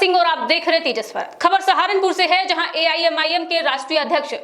सिंह और आप देख रहे तेजस्वी। खबर सहारनपुर से है, जहां एआईएमआईएम के राष्ट्रीय अध्यक्ष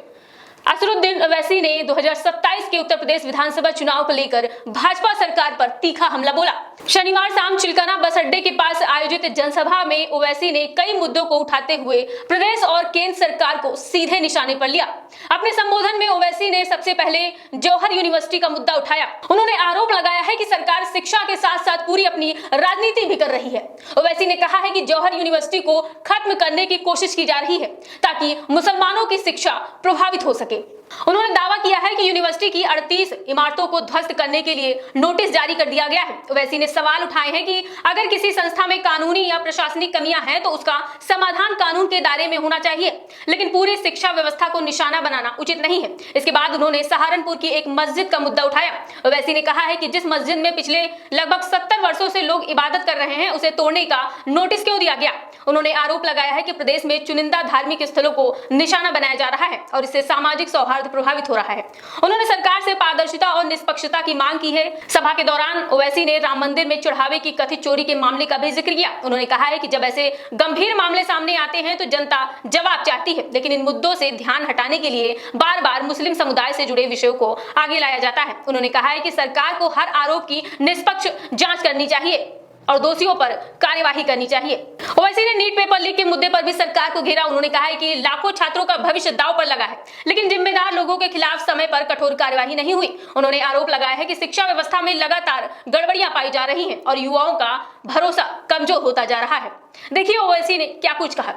असदुद्दीन ओवैसी ने 2027 के उत्तर प्रदेश विधानसभा चुनाव को लेकर भाजपा सरकार पर तीखा हमला बोला। शनिवार शाम चिलकाना बस अड्डे के पास आयोजित जनसभा में ओवैसी ने कई मुद्दों को उठाते हुए प्रदेश और केंद्र सरकार को सीधे निशाने पर लिया। अपने संबोधन में ओवैसी ने सबसे पहले जौहर यूनिवर्सिटी का मुद्दा उठाया। उन्होंने आरोप लगाया है कि सरकार शिक्षा के साथ साथ पूरी अपनी राजनीति भी कर रही है। ओवैसी ने कहा है कि जौहर यूनिवर्सिटी को खत्म करने की कोशिश की जा रही है ताकि मुसलमानों की शिक्षा प्रभावित हो सके। उन्होंने दावा किया है कि यूनिवर्सिटी की 38 इमारतों को ध्वस्त करने के लिए नोटिस जारी कर दिया गया है। ओवैसी ने सवाल उठाए हैं कि अगर किसी संस्था में कानूनी या प्रशासनिक कमियां हैं तो उसका समाधान कानून के दायरे में होना चाहिए, लेकिन पूरी शिक्षा व्यवस्था को निशाना बनाना उचित नहीं है। इसके बाद उन्होंने सहारनपुर की एक मस्जिद का मुद्दा उठाया। ओवैसी ने कहा है कि जिस मस्जिद में पिछले लगभग 70 वर्षों से लोग इबादत कर रहे हैं, उसे तोड़ने का नोटिस क्यों दिया गया। उन्होंने आरोप लगाया है कि प्रदेश में चुनिंदा धार्मिक स्थलों को निशाना बनाया जा रहा है और इससे सामाजिक सौहार्द प्रभावित हो रहा है। उन्होंने सरकार से पारदर्शिता और निष्पक्षता की मांग की है। सभा के दौरान ओवैसी ने राम मंदिर में चढ़ावे की कथित चोरी के मामले का भी जिक्र किया। उन्होंने कहा है कि जब ऐसे गंभीर मामले सामने आते हैं तो जनता जवाब चाहती है, लेकिन इन मुद्दों से ध्यान हटाने के लिए बार बार मुस्लिम समुदाय से जुड़े विषयों को आगे लाया जाता है। उन्होंने कहा है कि सरकार को हर आरोप की निष्पक्ष जांच करनी चाहिए और दोषियों पर कार्यवाही करनी चाहिए। ओवैसी ने नीट पेपर लीक के मुद्दे पर भी सरकार को घेरा। उन्होंने कहा है कि लाखों छात्रों का भविष्य दांव पर लगा है, लेकिन जिम्मेदार लोगों के खिलाफ समय पर कठोर कार्यवाही नहीं हुई। उन्होंने आरोप लगाया है कि शिक्षा व्यवस्था में लगातार गड़बड़ियां पाई जा रही हैं और युवाओं का भरोसा कमजोर होता जा रहा है। देखिए ओवैसी ने क्या कुछ कहा।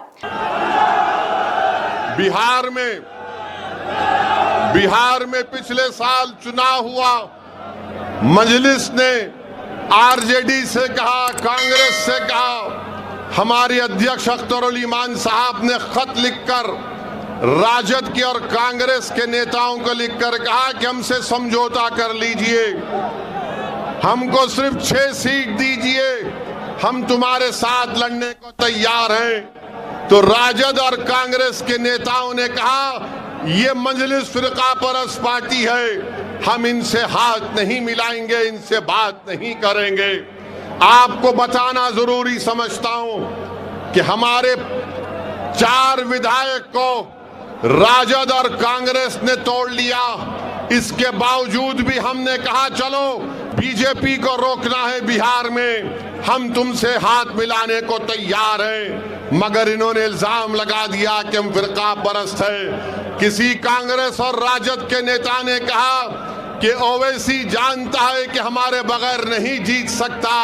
बिहार में पिछले साल चुनाव हुआ, मजलिस ने आरजेडी से कहा, कांग्रेस से कहा, हमारे अध्यक्ष अख्तरुल ईमान साहब ने खत लिखकर राजद के और कांग्रेस के नेताओं को लिखकर कहा कि हमसे समझौता कर लीजिए, हमको सिर्फ 6 सीट दीजिए, हम तुम्हारे साथ लड़ने को तैयार हैं। तो राजद और कांग्रेस के नेताओं ने कहा ये मजलिस फिरका परस्त पार्टी है, हम इनसे हाथ नहीं मिलाएंगे, इनसे बात नहीं करेंगे। आपको बताना जरूरी समझता हूं कि हमारे 4 विधायक को राजद और कांग्रेस ने तोड़ लिया। इसके बावजूद भी हमने कहा चलो बीजेपी को रोकना है बिहार में, हम तुमसे हाथ मिलाने को तैयार हैं, मगर इन्होंने इल्जाम लगा दिया कि हम फिरका परस्त है। किसी कांग्रेस और राजद के नेता ने कहा कि ओवैसी जानता है कि हमारे बगैर नहीं जीत सकता,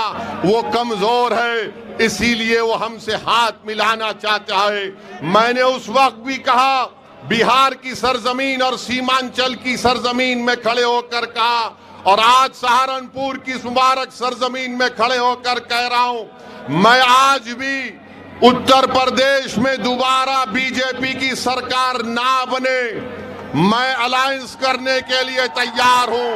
वो कमजोर है, इसीलिए वो हमसे हाथ मिलाना चाहता है। मैंने उस वक्त भी कहा, बिहार की सरजमीन और सीमांचल की सरजमीन में खड़े होकर कहा, और आज सहारनपुर की मुबारक सरजमीन में खड़े होकर कह रहा हूं, मैं आज भी उत्तर प्रदेश में दोबारा बीजेपी की सरकार ना बने, मैं अलायंस करने के लिए तैयार हूं।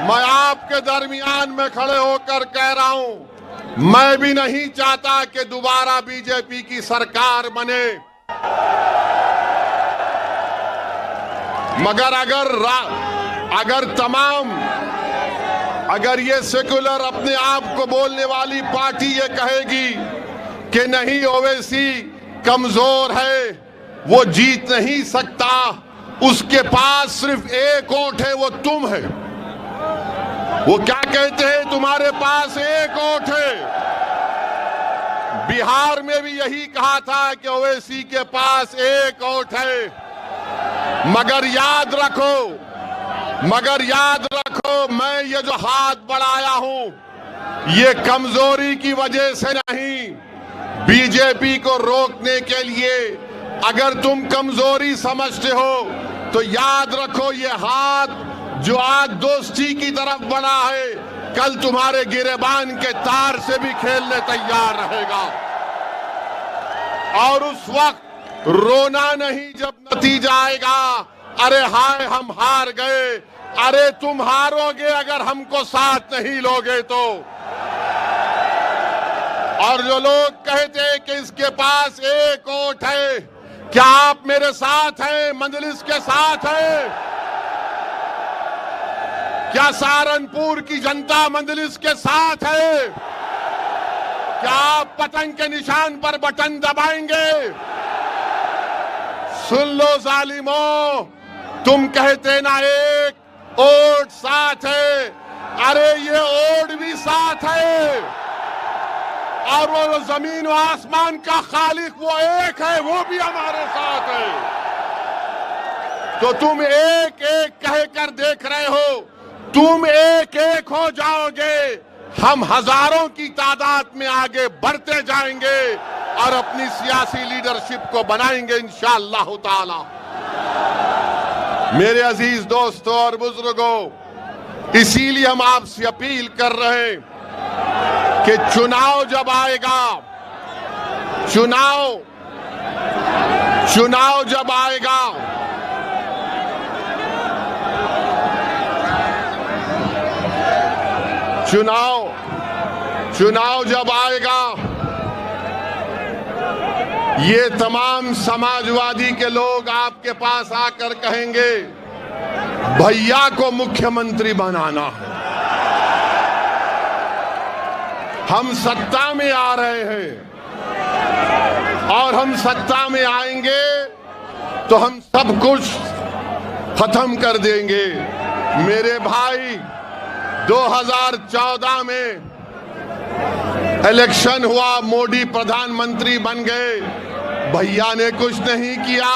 मैं आपके दरमियान में खड़े होकर कह रहा हूं, मैं भी नहीं चाहता कि दोबारा बीजेपी की सरकार बने, मगर अगर ये सेकुलर अपने आप को बोलने वाली पार्टी ये कहेगी कि नहीं ओवैसी कमजोर है, वो जीत नहीं सकता, उसके पास सिर्फ एक वोट है, वो तुम है। वो क्या कहते हैं, तुम्हारे पास एक वोट है। बिहार में भी यही कहा था कि ओवैसी के पास एक वोट है, मगर याद रखो मैं ये जो हाथ बढ़ाया हूं ये कमजोरी की वजह से नहीं, बीजेपी को रोकने के लिए। अगर तुम कमजोरी समझते हो तो याद रखो ये हाथ जो आज दोस्ती की तरफ बढ़ा है, कल तुम्हारे गिरेबान के तार से भी खेलने तैयार रहेगा। और उस वक्त रोना नहीं जब नतीजा आएगा, अरे हाय हम हार गए। अरे तुम हारोगे अगर हमको साथ नहीं लोगे तो। और जो लोग कहते हैं कि इसके पास एक वोट है, क्या आप मेरे साथ हैं, मजलिस के साथ हैं? क्या सहारनपुर की जनता मजलिस के साथ है? क्या पतंग के निशान पर बटन दबाएंगे? सुन लो जालिमों, तुम कहते ना एक ओट साथ है, अरे ये ओट भी साथ है, और वो जमीन और आसमान का खालिक वो एक है, वो भी हमारे साथ है। तो तुम एक एक कहकर देख रहे हो, तुम एक एक हो जाओगे, हम हजारों की तादाद में आगे बढ़ते जाएंगे और अपनी सियासी लीडरशिप को बनाएंगे इंशाअल्लाह ताला। मेरे अजीज दोस्तों और बुजुर्गों, इसीलिए हम आपसे अपील कर रहे हैं कि चुनाव जब आएगा, चुनाव जब आएगा, चुनाव जब आएगा, ये तमाम समाजवादी के लोग आपके पास आकर कहेंगे भैया को मुख्यमंत्री बनाना है। हम सत्ता में आ रहे हैं और हम सत्ता में आएंगे तो हम सब कुछ खत्म कर देंगे। मेरे भाई, 2014 में इलेक्शन हुआ, मोदी प्रधानमंत्री बन गए, भैया ने कुछ नहीं किया।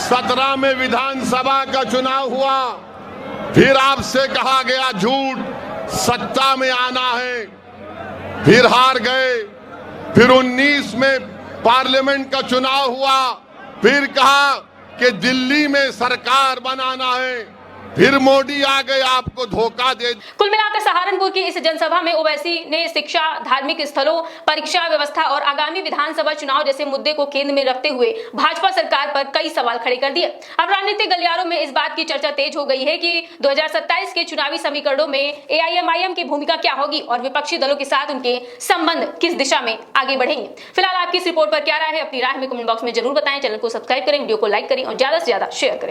17 में विधानसभा का चुनाव हुआ, फिर आपसे कहा गया झूठ, सत्ता में आना है, फिर हार गए। फिर 19 में पार्लियामेंट का चुनाव हुआ, फिर कहा कि दिल्ली में सरकार बनाना है, फिर मोदी आ गए आपको धोखा दे। कुल मिलाकर सहारनपुर की इस जनसभा में ओवैसी ने शिक्षा, धार्मिक स्थलों, परीक्षा व्यवस्था और आगामी विधानसभा चुनाव जैसे मुद्दे को केंद्र में रखते हुए भाजपा सरकार पर कई सवाल खड़े कर दिए। अब राजनीतिक गलियारों में इस बात की चर्चा तेज हो गई है कि 2027 के चुनावी समीकरणों में AIMIM की भूमिका क्या होगी और विपक्षी दलों के साथ उनके संबंध किस दिशा में आगे बढ़ेंगे। फिलहाल आपकी इस रिपोर्ट पर क्या राय है, अपनी राय हमें कमेंट बॉक्स में जरूर बताएं। चैनल को सब्सक्राइब करें, वीडियो को लाइक करें और ज्यादा से ज्यादा शेयर करें।